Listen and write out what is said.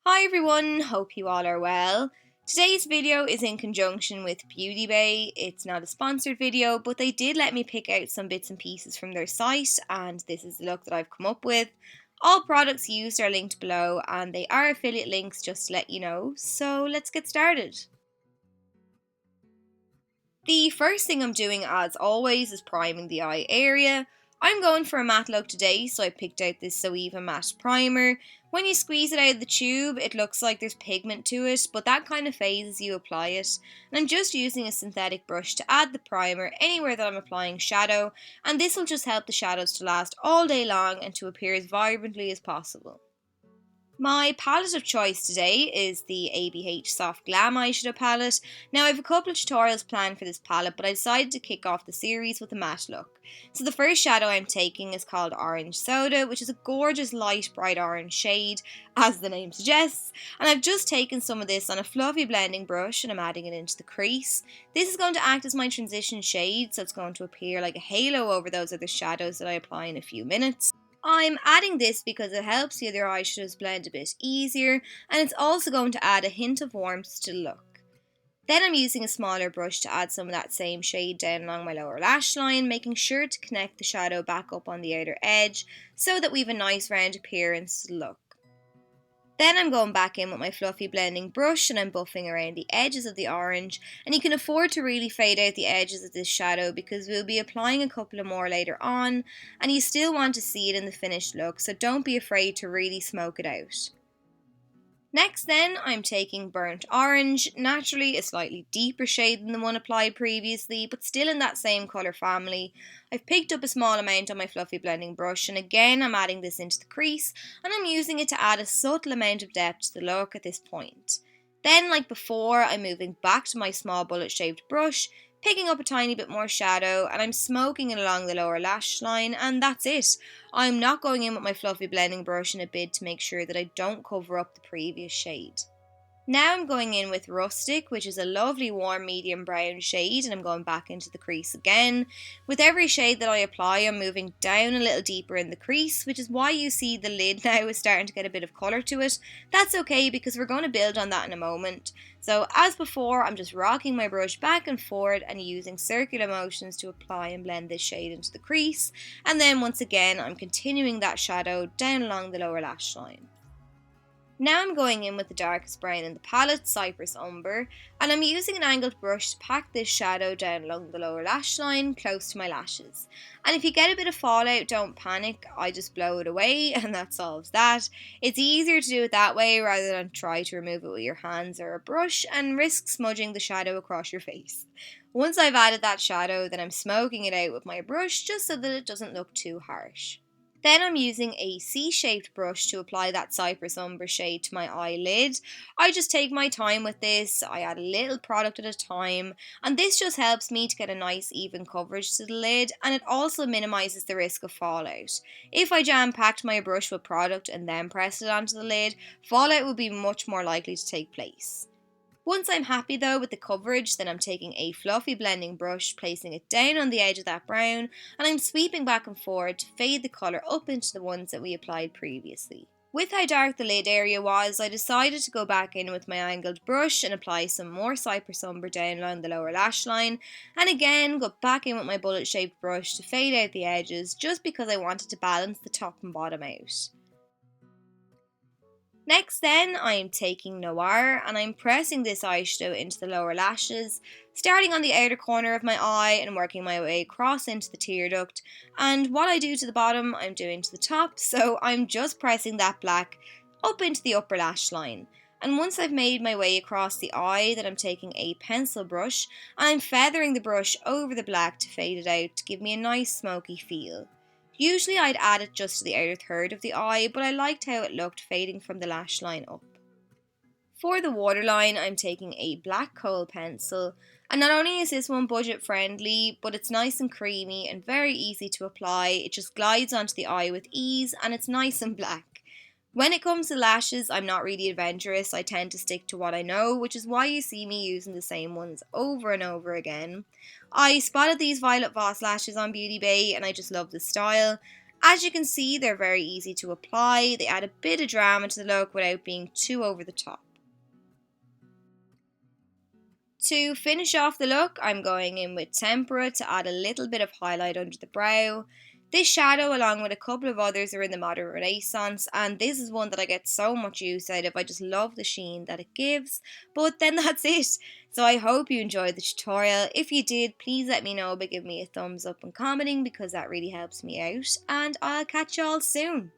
Hi everyone, hope you all are well. Today's video is in conjunction with Beauty Bay. It's not a sponsored video, but they did let me pick out some bits and pieces from their site, and this is the look that I've come up with. All products used are linked below, and they are affiliate links just to let you know, so let's get started. The first thing I'm doing, as always, is priming the eye area. I'm going for a matte look today, so I picked out this Zoeva matte primer. When you squeeze it out of the tube, it looks like there's pigment to it, but that kind of fades as you apply it. And I'm just using a synthetic brush to add the primer anywhere that I'm applying shadow, and this will just help the shadows to last all day long and to appear as vibrantly as possible. My palette of choice today is the ABH Soft Glam eyeshadow palette. Now I have a couple of tutorials planned for this palette, but I decided to kick off the series with a matte look. So the first shadow I'm taking is called Orange Soda, which is a gorgeous light bright orange shade, as the name suggests. And I've just taken some of this on a fluffy blending brush and I'm adding it into the crease. This is going to act as my transition shade, so it's going to appear like a halo over those other shadows that I apply in a few minutes. I'm adding this because it helps the other eyeshadows blend a bit easier, and it's also going to add a hint of warmth to the look. Then I'm using a smaller brush to add some of that same shade down along my lower lash line, making sure to connect the shadow back up on the outer edge so that we have a nice round appearance to the look. Then I'm going back in with my fluffy blending brush and I'm buffing around the edges of the orange, and you can afford to really fade out the edges of this shadow because we'll be applying a couple of more later on and you still want to see it in the finished look, so don't be afraid to really smoke it out. Next then, I'm taking Burnt Orange, naturally a slightly deeper shade than the one applied previously, but still in that same colour family. I've picked up a small amount on my fluffy blending brush, and again I'm adding this into the crease, and I'm using it to add a subtle amount of depth to the look at this point. Then, like before, I'm moving back to my small bullet shaped brush, picking up a tiny bit more shadow, and I'm smoking it along the lower lash line, and that's it. I'm not going in with my fluffy blending brush in a bid to make sure that I don't cover up the previous shade. Now I'm going in with Rustic, which is a lovely warm medium brown shade, and I'm going back into the crease again. With every shade that I apply, I'm moving down a little deeper in the crease, which is why you see the lid now is starting to get a bit of colour to it. That's okay because we're going to build on that in a moment. So as before, I'm just rocking my brush back and forward and using circular motions to apply and blend this shade into the crease. And then once again, I'm continuing that shadow down along the lower lash line. Now I'm going in with the darkest brown in the palette, Cypress Umber, and I'm using an angled brush to pack this shadow down along the lower lash line, close to my lashes. And if you get a bit of fallout, don't panic, I just blow it away and that solves that. It's easier to do it that way rather than try to remove it with your hands or a brush and risk smudging the shadow across your face. Once I've added that shadow, then I'm smoking it out with my brush just so that it doesn't look too harsh. Then I'm using a C-shaped brush to apply that Cypress Umber shade to my eyelid. I just take my time with this, I add a little product at a time, and this just helps me to get a nice even coverage to the lid, and it also minimises the risk of fallout. If I jam-packed my brush with product and then pressed it onto the lid, fallout would be much more likely to take place. Once I'm happy though with the coverage, then I'm taking a fluffy blending brush, placing it down on the edge of that brown, and I'm sweeping back and forward to fade the colour up into the ones that we applied previously. With how dark the lid area was, I decided to go back in with my angled brush and apply some more Cypress Umber down along the lower lash line, and again go back in with my bullet shaped brush to fade out the edges just because I wanted to balance the top and bottom out. Next then, I am taking Noir and I'm pressing this eyeshadow into the lower lashes, starting on the outer corner of my eye and working my way across into the tear duct, and what I do to the bottom, I'm doing to the top, so I'm just pressing that black up into the upper lash line. And once I've made my way across the eye, then I'm taking a pencil brush and I'm feathering the brush over the black to fade it out to give me a nice smoky feel. Usually I'd add it just to the outer third of the eye, but I liked how it looked fading from the lash line up. For the waterline, I'm taking a black kohl pencil, and not only is this one budget friendly, but it's nice and creamy and very easy to apply. It just glides onto the eye with ease and it's nice and black. When it comes to lashes, I'm not really adventurous, I tend to stick to what I know, which is why you see me using the same ones over and over again. I spotted these Violet Voss lashes on Beauty Bay and I just love the style, As you can see, they're very easy to apply. They add a bit of drama to the look without being too over the top. To finish off the look, I'm going in with Tempera to add a little bit of highlight under the brow. This shadow, along with a couple of others, are in the Modern Renaissance, and this is one that I get so much use out of. I just love the sheen that it gives. But then that's it. So I hope you enjoyed the tutorial. If you did, please let me know by giving me a thumbs up and commenting, because that really helps me out. And I'll catch y'all soon.